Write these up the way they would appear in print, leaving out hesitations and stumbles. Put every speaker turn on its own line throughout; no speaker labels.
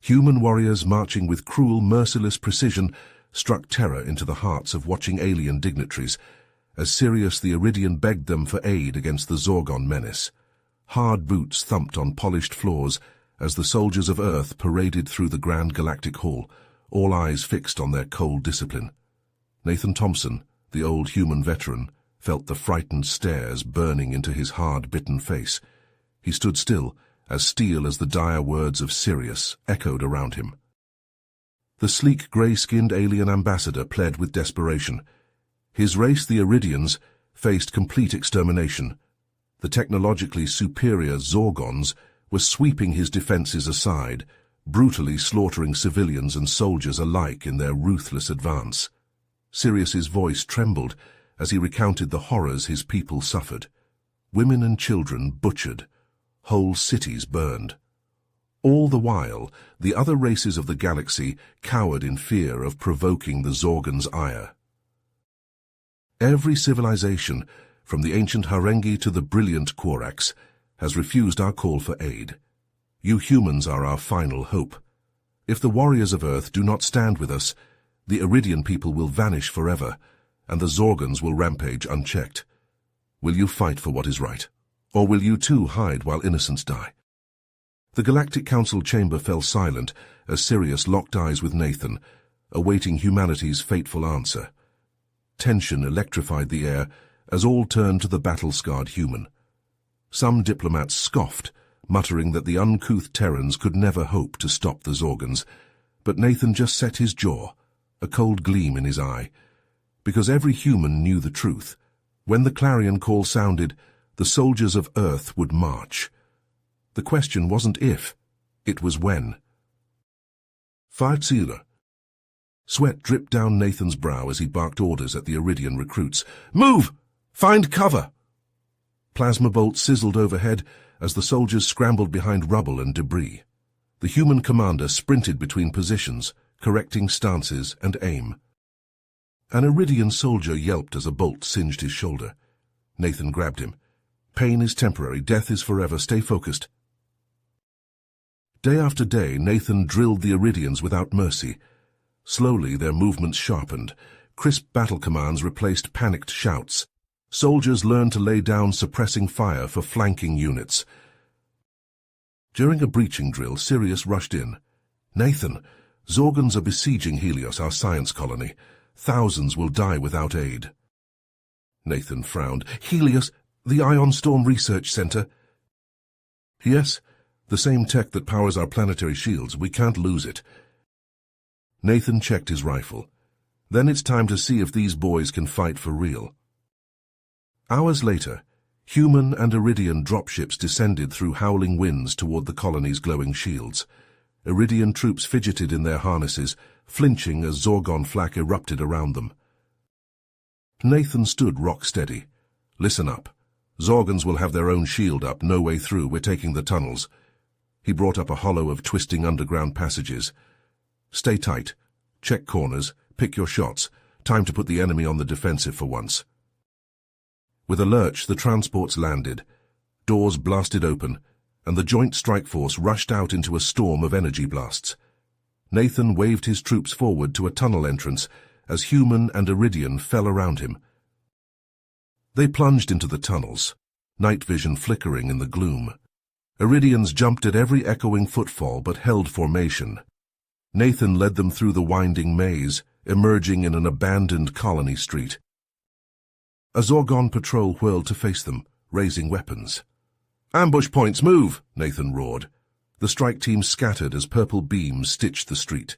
Human warriors marching with cruel, merciless precision struck terror into the hearts of watching alien dignitaries, as Sirius the Iridian begged them for aid against the Zorgon menace. Hard boots thumped on polished floors as the soldiers of Earth paraded through the grand galactic hall, all eyes fixed on their cold discipline. Nathan Thompson, the old human veteran, felt the frightened stares burning into his hard-bitten face. He stood still, as still as the dire words of Sirius echoed around him. The sleek, grey-skinned alien ambassador pled with desperation. His race, the Iridians, faced complete extermination. The technologically superior Zorgons were sweeping his defenses aside, brutally slaughtering civilians and soldiers alike in their ruthless advance. Sirius's voice trembled as he recounted the horrors his people suffered. Women and children butchered, whole cities burned. All the while, the other races of the galaxy cowered in fear of provoking the Zorgons' ire. Every civilization, from the ancient Harengi to the brilliant Orcs, has refused our call for aid. You humans are our final hope. If the warriors of Earth do not stand with us, the Iridian people will vanish forever, and the Zorgons will rampage unchecked. Will you fight for what is right? Or will you too hide while innocents die? The Galactic Council chamber fell silent as Sirius locked eyes with Nathan, awaiting humanity's fateful answer. Tension electrified the air as all turned to the battle-scarred human. Some diplomats scoffed, muttering that the uncouth Terrans could never hope to stop the Zorgons, but Nathan just set his jaw, a cold gleam in his eye, because every human knew the truth. When the clarion call sounded, the soldiers of Earth would march. The question wasn't if, it was when. Fahrzeuge. Sweat dripped down Nathan's brow as he barked orders at the Iridian recruits. Move! Find cover! Plasma bolts sizzled overhead as the soldiers scrambled behind rubble and debris. The human commander sprinted between positions, correcting stances and aim. An Iridian soldier yelped as a bolt singed his shoulder. Nathan grabbed him. Pain is temporary, death is forever, stay focused. Day after day, Nathan drilled the Iridians without mercy. Slowly, their movements sharpened. Crisp battle commands replaced panicked shouts. Soldiers learned to lay down suppressing fire for flanking units. During a breaching drill, Sirius rushed in. Nathan, Zorgons are besieging Helios, our science colony. Thousands will die without aid. Nathan frowned. Helios, the Ion Storm Research Center. Yes, the same tech that powers our planetary shields. We can't lose it. Nathan checked his rifle. Then it's time to see if these boys can fight for real. Hours later, human and Iridian dropships descended through howling winds toward the colony's glowing shields. Iridian troops fidgeted in their harnesses, flinching as Zorgon flak erupted around them. Nathan stood rock-steady. Listen up. Zorgons will have their own shield up, no way through. We're taking the tunnels. He brought up a hollow of twisting underground passages. Stay tight. Check corners. Pick your shots. Time to put the enemy on the defensive for once. With a lurch, the transports landed. Doors blasted open, and the Joint Strike Force rushed out into a storm of energy blasts. Nathan waved his troops forward to a tunnel entrance as human and Iridian fell around him. They plunged into the tunnels, night vision flickering in the gloom. Iridians jumped at every echoing footfall but held formation. Nathan led them through the winding maze, emerging in an abandoned colony street. A Zorgon patrol whirled to face them, raising weapons. Ambush points, move! Nathan roared. The strike team scattered as purple beams stitched the street.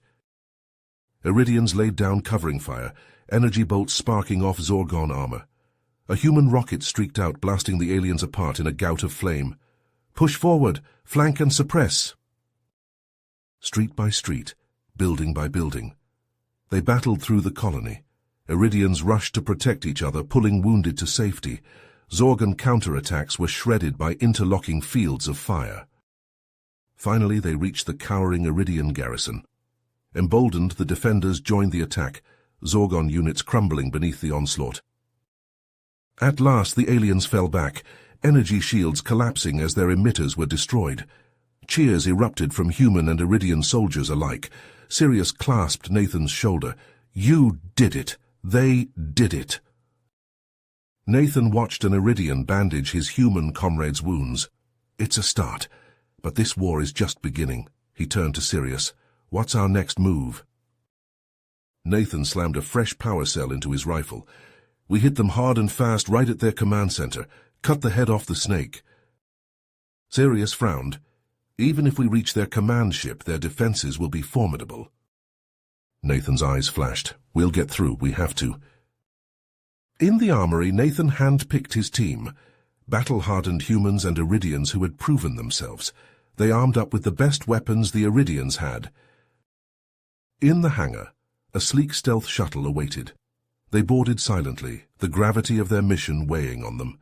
Iridians laid down covering fire, energy bolts sparking off Zorgon armor. A human rocket streaked out, blasting the aliens apart in a gout of flame. Push forward, flank and suppress. Street by street, building by building. They battled through the colony. Iridians rushed to protect each other, pulling wounded to safety. Zorgon counterattacks were shredded by interlocking fields of fire. Finally, they reached the cowering Iridian garrison. Emboldened, the defenders joined the attack, Zorgon units crumbling beneath the onslaught. At last, the aliens fell back, energy shields collapsing as their emitters were destroyed. Cheers erupted from human and Iridian soldiers alike. Sirius clasped Nathan's shoulder. "You did it! They did it!" Nathan watched an Iridian bandage his human comrade's wounds. "It's a start, but this war is just beginning." He turned to Sirius. "What's our next move?" Nathan slammed a fresh power cell into his rifle. "We hit them hard and fast right at their command center. Cut the head off the snake." Sirius frowned. "Even if we reach their command ship, their defenses will be formidable." Nathan's eyes flashed. "We'll get through. We have to." In the armory, Nathan hand-picked his team. Battle-hardened humans and Iridians who had proven themselves. They armed up with the best weapons the Iridians had. In the hangar, a sleek stealth shuttle awaited. They boarded silently, the gravity of their mission weighing on them.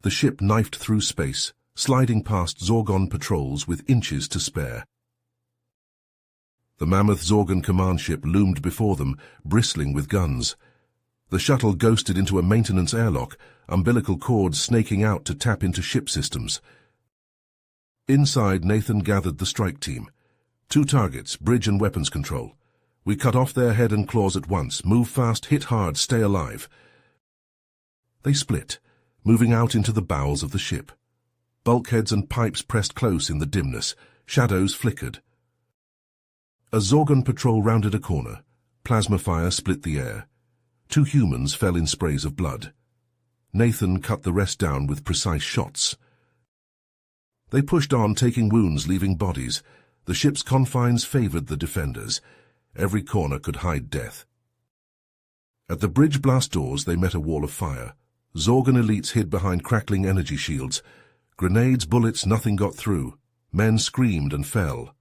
The ship knifed through space, sliding past Zorgon patrols with inches to spare. The mammoth Zorgon command ship loomed before them, bristling with guns. The shuttle ghosted into a maintenance airlock, umbilical cords snaking out to tap into ship systems. Inside, Nathan gathered the strike team. 2 targets, bridge and weapons control. We cut off their head and claws at once. Move fast, hit hard, stay alive. They split, moving out into the bowels of the ship. Bulkheads and pipes pressed close in the dimness. Shadows flickered. A Zorgon patrol rounded a corner. Plasma fire split the air. 2 humans fell in sprays of blood. Nathan cut the rest down with precise shots. They pushed on, taking wounds, leaving bodies. The ship's confines favored the defenders. Every corner could hide death. At the bridge blast doors, they met a wall of fire. Zorgon elites hid behind crackling energy shields. Grenades, bullets, nothing got through. Men screamed and fell.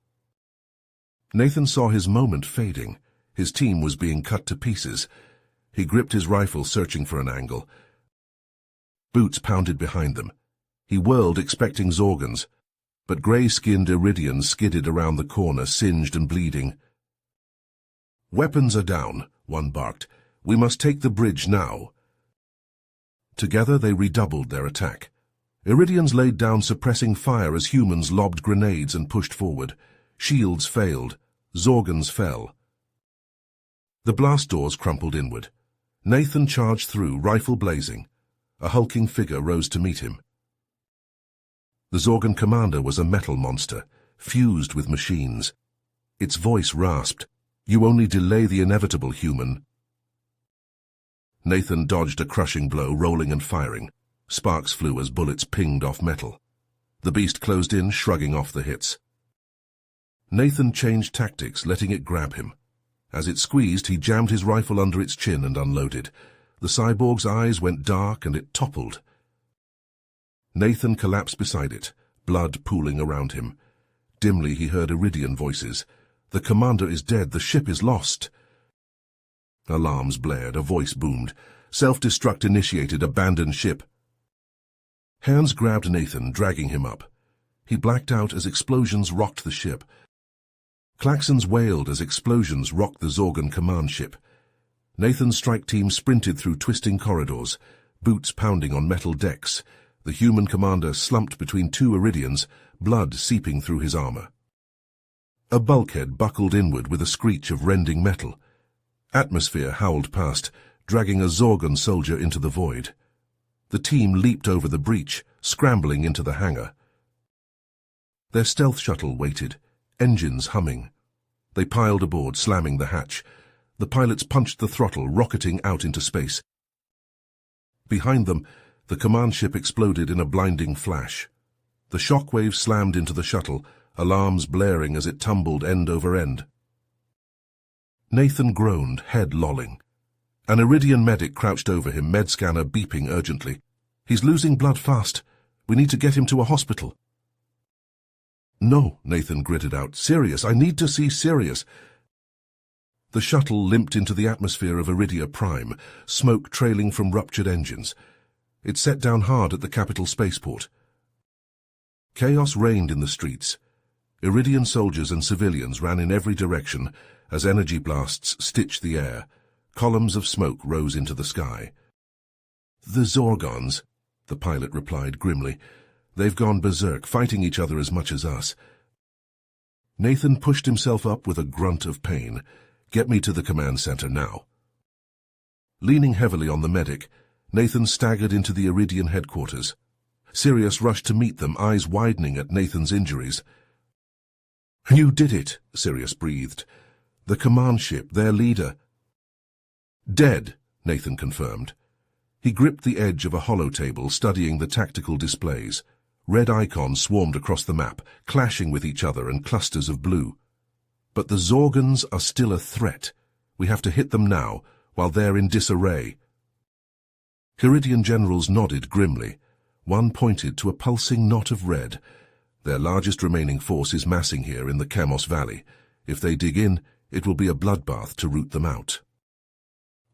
Nathan saw his moment fading. His team was being cut to pieces. He gripped his rifle, searching for an angle. Boots pounded behind them. He whirled, expecting Zorgons, but grey-skinned Iridians skidded around the corner, singed and bleeding. "Weapons are down," one barked. "We must take the bridge now." Together they redoubled their attack. Iridians laid down suppressing fire as humans lobbed grenades and pushed forward. Shields failed. Zorgons fell. The blast doors crumpled inward. Nathan charged through, rifle blazing. A hulking figure rose to meet him. The Zorgon commander was a metal monster, fused with machines. Its voice rasped, "You only delay the inevitable, human." Nathan dodged a crushing blow, rolling and firing. Sparks flew as bullets pinged off metal. The beast closed in, shrugging off the hits. Nathan changed tactics, letting it grab him. As it squeezed, he jammed his rifle under its chin and unloaded. The cyborg's eyes went dark and it toppled. Nathan collapsed beside it, blood pooling around him. Dimly he heard Iridian voices. "The commander is dead. The ship is lost." Alarms blared. A voice boomed. "Self-destruct initiated. Abandoned ship." Hands grabbed Nathan, dragging him up. He blacked out as explosions rocked the ship. Klaxons wailed as explosions rocked the Zorgon command ship. Nathan's strike team sprinted through twisting corridors, boots pounding on metal decks. The human commander slumped between 2 Iridians, blood seeping through his armor. A bulkhead buckled inward with a screech of rending metal. Atmosphere howled past, dragging a Zorgon soldier into the void. The team leaped over the breach, scrambling into the hangar. Their stealth shuttle waited, engines humming. They piled aboard, slamming the hatch. The pilots punched the throttle, rocketing out into space. Behind them, the command ship exploded in a blinding flash. The shockwave slammed into the shuttle, alarms blaring as it tumbled end over end. Nathan groaned, head lolling. An Iridian medic crouched over him, med scanner beeping urgently. "He's losing blood fast. We need to get him to a hospital." "No," Nathan gritted out. "Sirius, I need to see Sirius." The shuttle limped into the atmosphere of Iridia Prime, smoke trailing from ruptured engines. It set down hard at the capital spaceport. Chaos reigned in the streets. Iridian soldiers and civilians ran in every direction as energy blasts stitched the air. Columns of smoke rose into the sky. "The Zorgons," the pilot replied grimly. "They've gone berserk, fighting each other as much as us. Nathan pushed himself up with a grunt of pain. Get me to the command center now. Leaning heavily on the medic, Nathan staggered into the Iridian headquarters. Sirius rushed to meet them, eyes widening at Nathan's injuries. You did it, Sirius breathed. The command ship, their leader. Dead, Nathan confirmed. He gripped the edge of a holotable, studying the tactical displays. Red icons swarmed across the map, clashing with each other in clusters of blue. But the Zorgons are still a threat. We have to hit them now, while they're in disarray. Iridian generals nodded grimly. One pointed to a pulsing knot of red. Their largest remaining force is massing here in the Chemos Valley. If they dig in, it will be a bloodbath to root them out.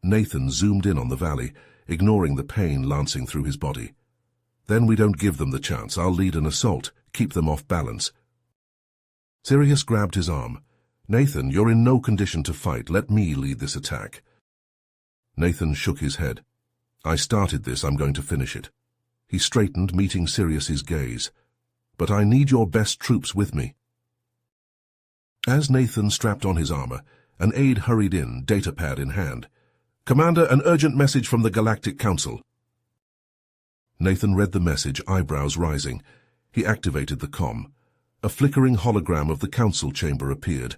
Nathan zoomed in on the valley, ignoring the pain lancing through his body. Then we don't give them the chance. I'll lead an assault, keep them off balance. Sirius grabbed his arm. Nathan, you're in no condition to fight. Let me lead this attack. Nathan shook his head. I started this, I'm going to finish it. He straightened, meeting Sirius's gaze. But I need your best troops with me. As Nathan strapped on his armor, an aide hurried in, datapad in hand. Commander, an urgent message from the Galactic Council. Nathan read the message, eyebrows rising. He activated the comm. A flickering hologram of the council chamber appeared.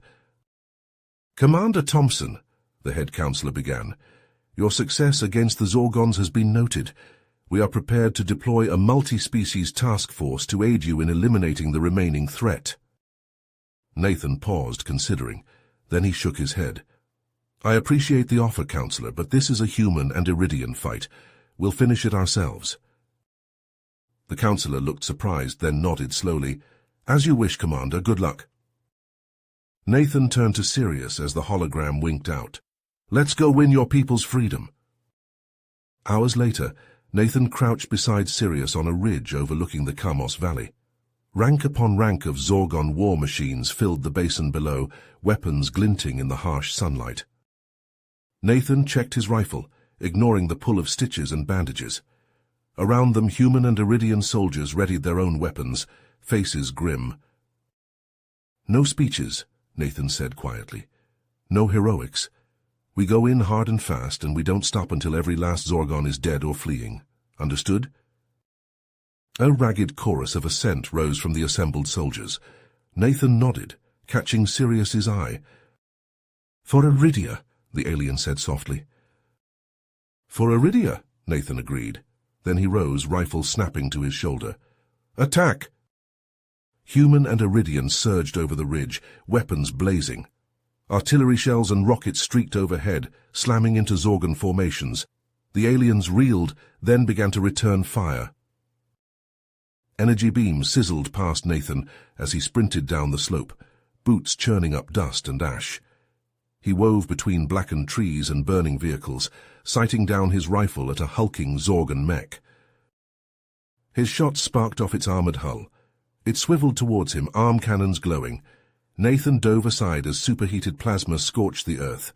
Commander Thompson, the head counselor began, your success against the Zorgons has been noted. We are prepared to deploy a multi-species task force to aid you in eliminating the remaining threat. Nathan paused, considering. Then he shook his head. I appreciate the offer, Counselor, but this is a human and Iridian fight. We'll finish it ourselves. The Counselor looked surprised, then nodded slowly. As you wish, Commander. Good luck. Nathan turned to Sirius as the hologram winked out. Let's go win your people's freedom. Hours later, Nathan crouched beside Sirius on a ridge overlooking the Chemos Valley. Rank upon rank of Zorgon war machines filled the basin below, weapons glinting in the harsh sunlight. Nathan checked his rifle, ignoring the pull of stitches and bandages. Around them, human and Iridian soldiers readied their own weapons, faces grim. No speeches, Nathan said quietly. No heroics. We go in hard and fast, and we don't stop until every last Zorgon is dead or fleeing. Understood? A ragged chorus of assent rose from the assembled soldiers. Nathan nodded, catching Sirius's eye. For Iridia, the alien said softly. For Iridia, Nathan agreed. Then he rose, rifle snapping to his shoulder. Attack! Human and Iridian surged over the ridge, weapons blazing. Artillery shells and rockets streaked overhead, slamming into Zorgon formations. The aliens reeled, then began to return fire. Energy beams sizzled past Nathan as he sprinted down the slope, boots churning up dust and ash. He wove between blackened trees and burning vehicles, sighting down his rifle at a hulking Zorgon mech. His shot sparked off its armored hull. It swiveled towards him, arm cannons glowing. Nathan dove aside as superheated plasma scorched the earth.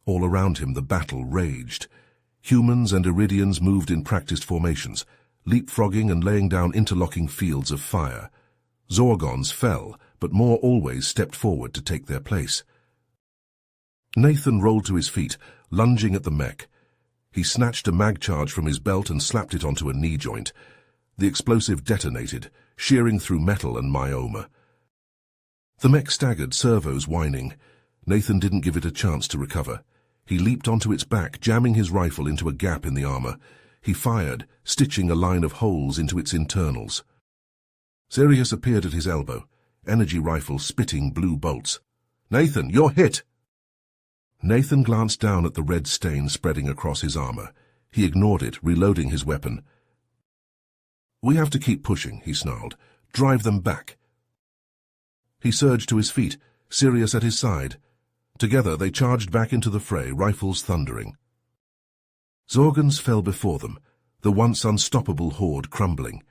All around him the battle raged. Humans and Iridians moved in practiced formations, leapfrogging and laying down interlocking fields of fire. Zorgons fell, but more always stepped forward to take their place. Nathan rolled to his feet, lunging at the mech. He snatched a mag charge from his belt and slapped it onto a knee joint. The explosive detonated, shearing through metal and myoma. The mech staggered, servos whining. Nathan didn't give it a chance to recover. He leaped onto its back, jamming his rifle into a gap in the armor. He fired, stitching a line of holes into its internals. Sirius appeared at his elbow, energy rifle spitting blue bolts. Nathan, you're hit! Nathan glanced down at the red stain spreading across his armor. He ignored it, reloading his weapon. We have to keep pushing, he snarled. Drive them back. He surged to his feet, Sirius at his side. Together they charged back into the fray, rifles thundering. Zorgons fell before them, the once unstoppable horde crumbling.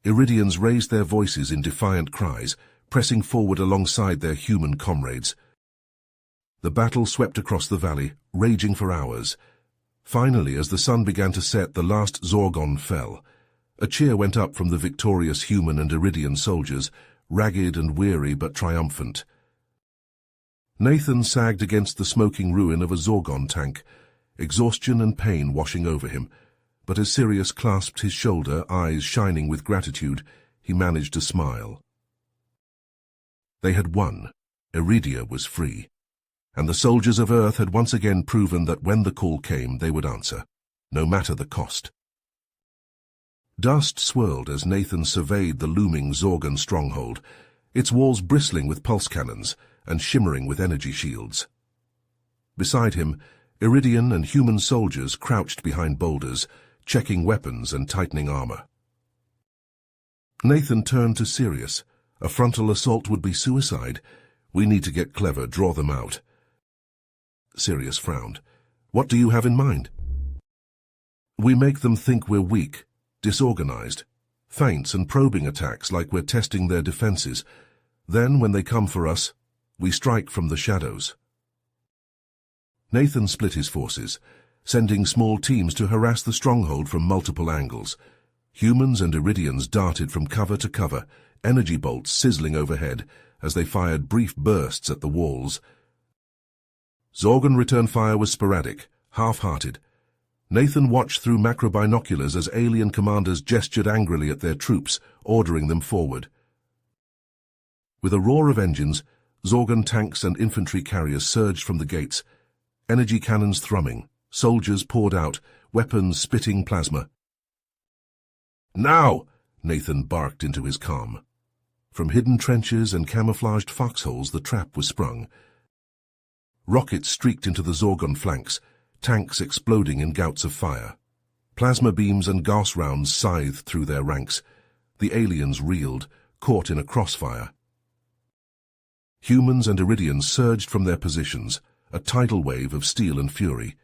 Iridians raised their voices in defiant cries, pressing forward alongside their human comrades. The battle swept across the valley, raging for hours. Finally, as the sun began to set, the last Zorgon fell. A cheer went up from the victorious human and Iridian soldiers, ragged and weary but triumphant. Nathan sagged against the smoking ruin of a Zorgon tank, exhaustion and pain washing over him, but as Sirius clasped his shoulder, eyes shining with gratitude, he managed to smile. They had won. Iridia was free. And the soldiers of Earth had once again proven that when the call came, they would answer, no matter the cost. Dust swirled as Nathan surveyed the looming Zorgon stronghold, its walls bristling with pulse cannons and shimmering with energy shields. Beside him, Iridian and human soldiers crouched behind boulders, checking weapons and tightening armor. Nathan turned to Sirius. A frontal assault would be suicide. We need to get clever, draw them out. Sirius frowned. What do you have in mind? We make them think we're weak, disorganized. Feints and probing attacks like we're testing their defenses. Then, when they come for us, we strike from the shadows. Nathan split his forces, sending small teams to harass the stronghold from multiple angles. Humans and Iridians darted from cover to cover, energy bolts sizzling overhead as they fired brief bursts at the walls. Zorgon return fire was sporadic, half-hearted. Nathan watched through macro-binoculars as alien commanders gestured angrily at their troops, ordering them forward. With a roar of engines, Zorgon tanks and infantry carriers surged from the gates, energy cannons thrumming, soldiers poured out, weapons spitting plasma. Now! Nathan barked into his calm. From hidden trenches and camouflaged foxholes the trap was sprung. Rockets streaked into the Zorgon flanks, tanks exploding in gouts of fire. Plasma beams and gas rounds scythed through their ranks. The aliens reeled, caught in a crossfire. Humans and Iridians surged from their positions, a tidal wave of steel and fury.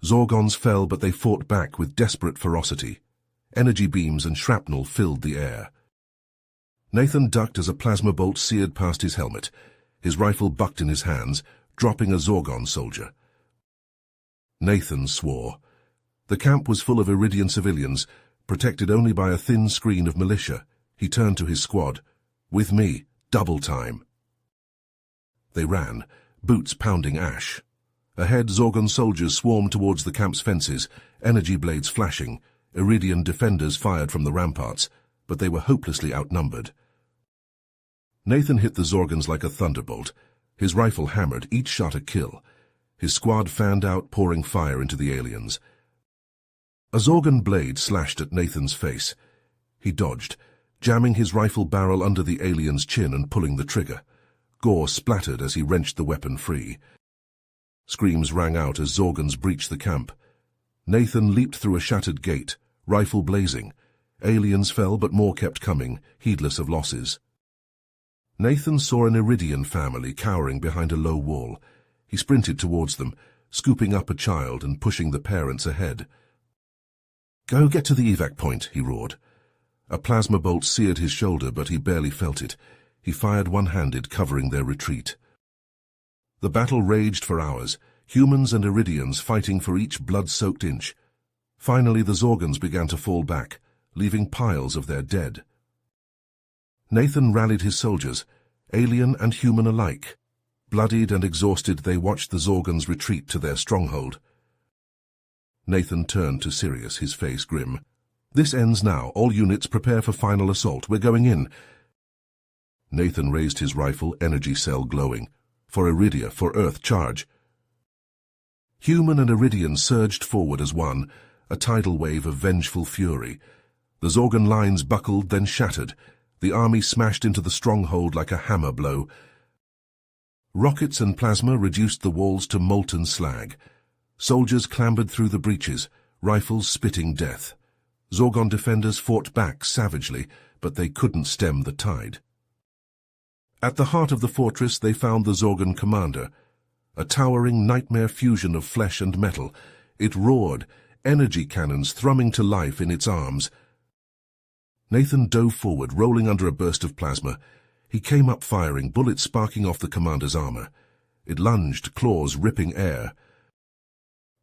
Zorgons fell, but they fought back with desperate ferocity. Energy beams and shrapnel filled the air. Nathan ducked as a plasma bolt seared past his helmet. His rifle bucked in his hands, dropping a Zorgon soldier. Nathan swore. The camp was full of Iridian civilians, protected only by a thin screen of militia. He turned to his squad. With me, double time. They ran, boots pounding ash. Ahead, Zorgon soldiers swarmed towards the camp's fences, energy blades flashing. Iridian defenders fired from the ramparts, but they were hopelessly outnumbered. Nathan hit the Zorgons like a thunderbolt. His rifle hammered, each shot a kill. His squad fanned out, pouring fire into the aliens. A Zorgon blade slashed at Nathan's face. He dodged, jamming his rifle barrel under the alien's chin and pulling the trigger. Gore splattered as he wrenched the weapon free. Screams rang out as Zorgons breached the camp. Nathan leaped through a shattered gate, rifle blazing. Aliens fell, but more kept coming, heedless of losses. Nathan saw an Iridian family cowering behind a low wall. He sprinted towards them, scooping up a child and pushing the parents ahead. "Go get to the evac point," he roared. A plasma bolt seared his shoulder, but he barely felt it. He fired one-handed, covering their retreat. The battle raged for hours, humans and Iridians fighting for each blood-soaked inch. Finally, the Zorgons began to fall back, leaving piles of their dead. Nathan rallied his soldiers, alien and human alike. Bloodied and exhausted, they watched the Zorgons retreat to their stronghold. Nathan turned to Sirius, his face grim. "This ends now. All units prepare for final assault. We're going in." Nathan raised his rifle, energy cell glowing. "For Iridia, for Earth, charge." Human and Iridian surged forward as one, a tidal wave of vengeful fury. The Zorgon lines buckled, then shattered. The army smashed into the stronghold like a hammer blow. Rockets and plasma reduced the walls to molten slag. Soldiers clambered through the breaches, rifles spitting death. Zorgon defenders fought back savagely, but they couldn't stem the tide. At the heart of the fortress they found the Zorgon commander, a towering nightmare fusion of flesh and metal. It roared, energy cannons thrumming to life in its arms. Nathan dove forward, rolling under a burst of plasma. He came up firing, bullets sparking off the commander's armor. It lunged, claws ripping air.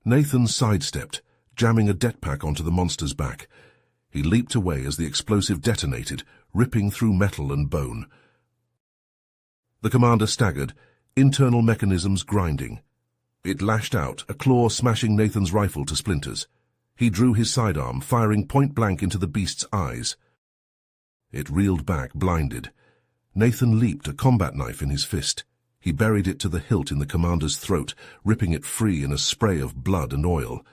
Nathan sidestepped, jamming a jetpack onto the monster's back. He leaped away as the explosive detonated, ripping through metal and bone. The commander staggered, internal mechanisms grinding. It lashed out, a claw smashing Nathan's rifle to splinters. He drew his sidearm, firing point-blank into the beast's eyes. It reeled back, blinded. Nathan leaped, a combat knife in his fist. He buried it to the hilt in the commander's throat, ripping it free in a spray of blood and oil.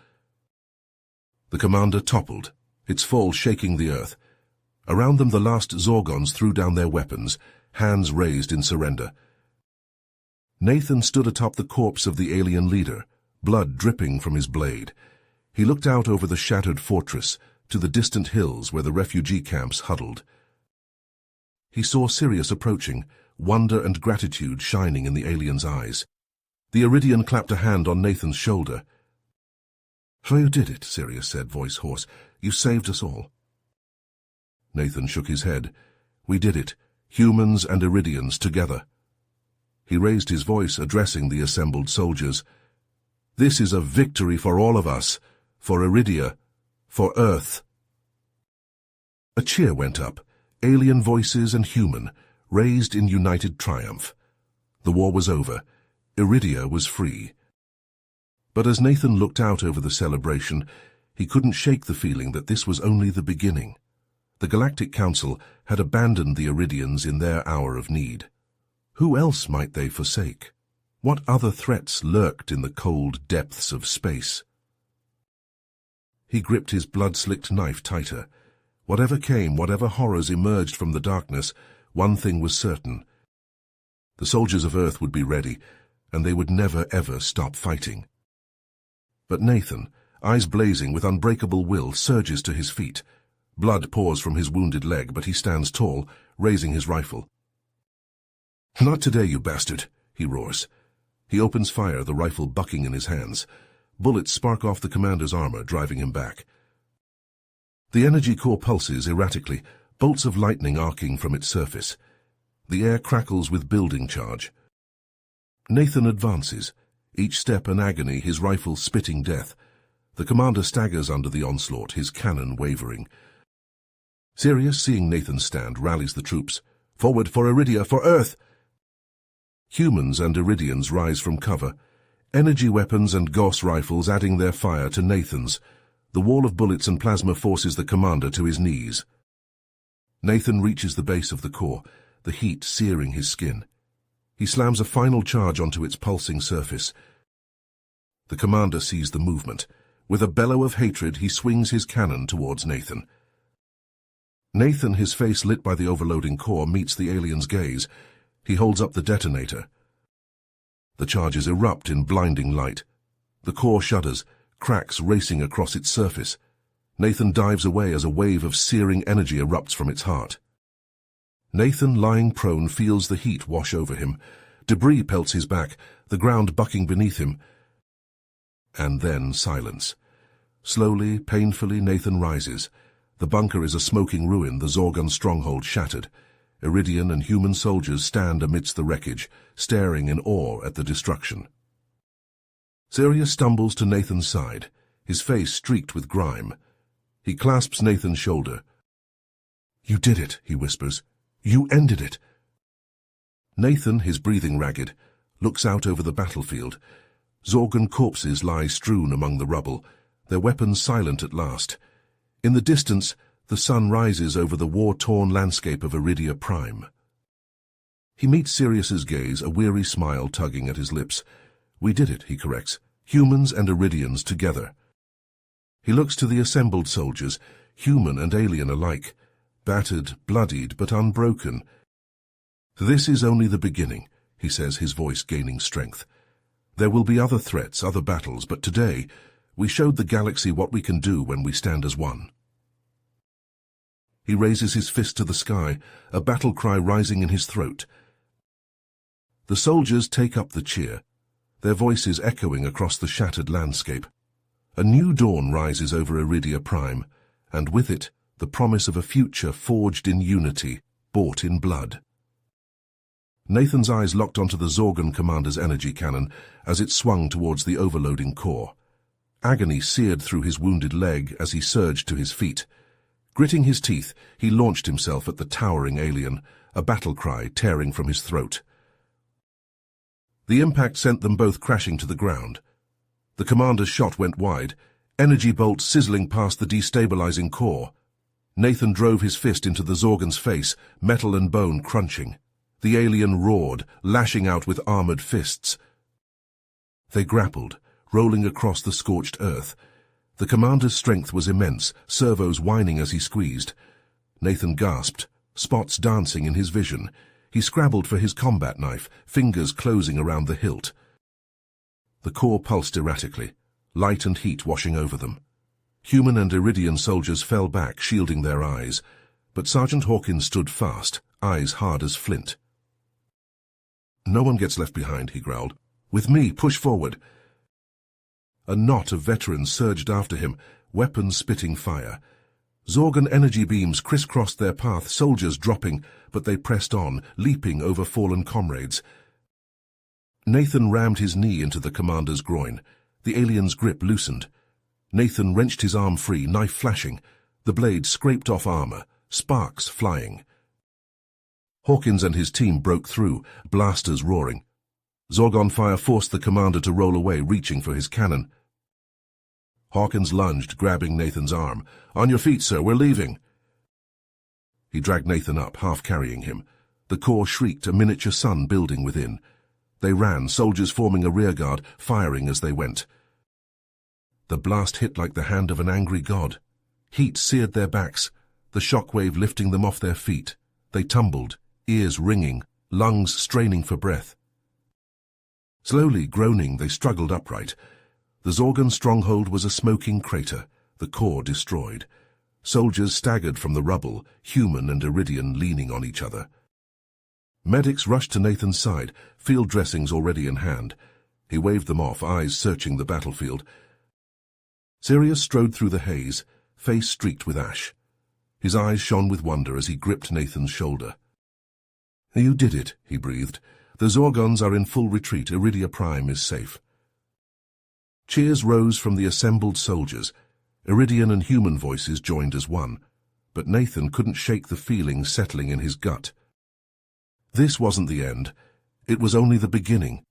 The commander toppled, its fall shaking the earth. Around them the last Zorgons threw down their weapons, hands raised in surrender. Nathan stood atop the corpse of the alien leader, blood dripping from his blade. He looked out over the shattered fortress, to the distant hills where the refugee camps huddled. He saw Sirius approaching, wonder and gratitude shining in the alien's eyes. The Iridian clapped a hand on Nathan's shoulder. "So you did it," Sirius said, voice hoarse. "You saved us all." Nathan shook his head. "We did it, humans and Iridians together." He raised his voice, addressing the assembled soldiers. "This is a victory for all of us, for Iridia, for Earth." A cheer went up, alien voices and human, raised in united triumph. The war was over. Iridia was free. But as Nathan looked out over the celebration, he couldn't shake the feeling that this was only the beginning. The Galactic Council had abandoned the Iridians in their hour of need. Who else might they forsake? What other threats lurked in the cold depths of space? He gripped his blood-slicked knife tighter. Whatever came, whatever horrors emerged from the darkness, one thing was certain. The soldiers of Earth would be ready, and they would never ever stop fighting. But Nathan, eyes blazing with unbreakable will, surges to his feet. Blood pours from his wounded leg, but he stands tall, raising his rifle. "Not today, you bastard," he roars. He opens fire, the rifle bucking in his hands. Bullets spark off the commander's armor, driving him back. The energy core pulses erratically, bolts of lightning arcing from its surface. The air crackles with building charge. Nathan advances, each step an agony, his rifle spitting death. The commander staggers under the onslaught, his cannon wavering. Sirius, seeing Nathan stand, rallies the troops. "Forward for Iridia, for Earth!" Humans and Iridians rise from cover, energy weapons and Gauss rifles adding their fire to Nathan's. The wall of bullets and plasma forces the commander to his knees. Nathan reaches the base of the core, the heat searing his skin. He slams a final charge onto its pulsing surface. The commander sees the movement. With a bellow of hatred, he swings his cannon towards Nathan. Nathan, his face lit by the overloading core, meets the alien's gaze. He holds up the detonator. The charges erupt in blinding light. The core shudders, cracks racing across its surface. Nathan dives away as a wave of searing energy erupts from its heart. Nathan, lying prone, feels the heat wash over him. Debris pelts his back, the ground bucking beneath him. And then silence. Slowly, painfully, Nathan rises. The bunker is a smoking ruin, the Zorgon stronghold shattered. Iridian and human soldiers stand amidst the wreckage, staring in awe at the destruction. Sirius stumbles to Nathan's side, his face streaked with grime. He clasps Nathan's shoulder. "You did it," he whispers. "You ended it." Nathan, his breathing ragged, looks out over the battlefield. Zorgon corpses lie strewn among the rubble, their weapons silent at last. In the distance, the sun rises over the war-torn landscape of Iridia Prime. He meets Sirius's gaze, a weary smile tugging at his lips. "We did it," he corrects. "Humans and Iridians together." He looks to the assembled soldiers, human and alien alike, battered, bloodied, but unbroken. "This is only the beginning," he says, his voice gaining strength. "There will be other threats, other battles, but today we showed the galaxy what we can do when we stand as one." He raises his fist to the sky, a battle cry rising in his throat. The soldiers take up the cheer, their voices echoing across the shattered landscape. A new dawn rises over Iridia Prime, and with it the promise of a future forged in unity, bought in blood. Nathan's eyes locked onto the Zorgon commander's energy cannon as it swung towards the overloading core. Agony seared through his wounded leg as he surged to his feet. Gritting his teeth, he launched himself at the towering alien, a battle cry tearing from his throat. The impact sent them both crashing to the ground. The commander's shot went wide, energy bolts sizzling past the destabilizing core. Nathan drove his fist into the Zorgon's face, metal and bone crunching. The alien roared, lashing out with armored fists. They grappled, rolling across the scorched earth. The commander's strength was immense, servos whining as he squeezed. Nathan gasped, spots dancing in his vision. He scrabbled for his combat knife, fingers closing around the hilt. The core pulsed erratically, light and heat washing over them. Human and Iridian soldiers fell back, shielding their eyes, but Sergeant Hawkins stood fast, eyes hard as flint. "No one gets left behind," he growled. "With me, push forward." A knot of veterans surged after him, weapons spitting fire. Zorgon energy beams crisscrossed their path, soldiers dropping, but they pressed on, leaping over fallen comrades. Nathan rammed his knee into the commander's groin. The alien's grip loosened. Nathan wrenched his arm free, knife flashing. The blade scraped off armor, sparks flying. Hawkins and his team broke through, blasters roaring. Zorgon fire forced the commander to roll away, reaching for his cannon. Hawkins lunged, grabbing Nathan's arm. "On your feet, sir, we're leaving." He dragged Nathan up, half carrying him. The core shrieked, a miniature sun building within. They ran, soldiers forming a rearguard, firing as they went. The blast hit like the hand of an angry god. Heat seared their backs, the shockwave lifting them off their feet. They tumbled, ears ringing, lungs straining for breath. Slowly, groaning, they struggled upright. The Zorgon stronghold was a smoking crater, the core destroyed. Soldiers staggered from the rubble, human and Iridian leaning on each other. Medics rushed to Nathan's side, field dressings already in hand. He waved them off, eyes searching the battlefield. Sirius strode through the haze, face streaked with ash. His eyes shone with wonder as he gripped Nathan's shoulder. "You did it," he breathed. "The Zorgons are in full retreat. Iridia Prime is safe." Cheers rose from the assembled soldiers. Iridian and human voices joined as one. But Nathan couldn't shake the feeling settling in his gut. This wasn't the end. It was only the beginning.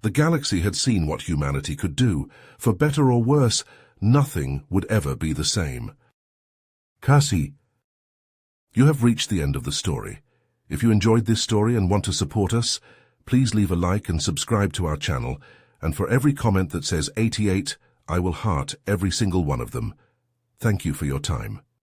The galaxy had seen what humanity could do. For better or worse, nothing would ever be the same. Cassie. You have reached the end of the story. If you enjoyed this story and want to support us, please leave a like and subscribe to our channel, and for every comment that says 88, I will heart every single one of them. Thank you for your time.